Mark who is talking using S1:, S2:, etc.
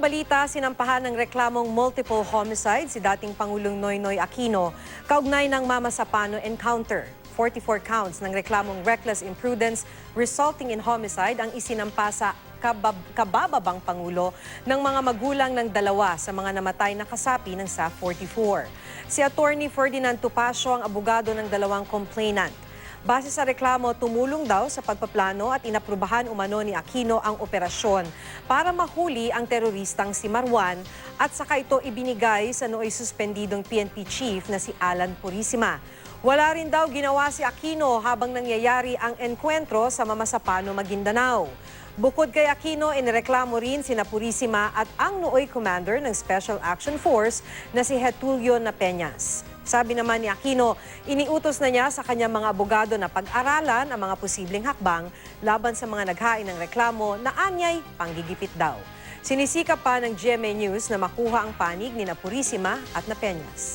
S1: balita, sinampahan ng reklamong multiple homicide si dating Pangulong Noynoy Aquino kaugnay ng Mama Sapano encounter. 44 counts ng reklamong reckless imprudence resulting in homicide ang isinampa sa kabababang Pangulo ng mga magulang ng dalawa sa mga namatay na kasapi ng SAF 44. Si Attorney Ferdinand Topacio ang abogado ng dalawang complainant. Base sa reklamo, tumulong daw sa pagpaplano at inaprubahan umano ni Aquino ang operasyon para mahuli ang teroristang si Marwan at saka ito ibinigay sa nooy suspendidong PNP chief na si Alan Purisima. Wala rin daw ginawa si Aquino habang nangyayari ang enkwentro sa Mama Sapano, Maguindanao. Bukod kay Aquino, inireklamo rin sina Purisima at ang nooy commander ng Special Action Force na si Getulio Napeñas. Sabi naman ni Aquino, iniutos na niya sa kanyang mga abogado na pag-aralan ang mga posibleng hakbang laban sa mga naghain ng reklamo na anyay panggigipit daw. Sinisikap pa ng GMA News na makuha ang panig ni Purisima at Napeñas.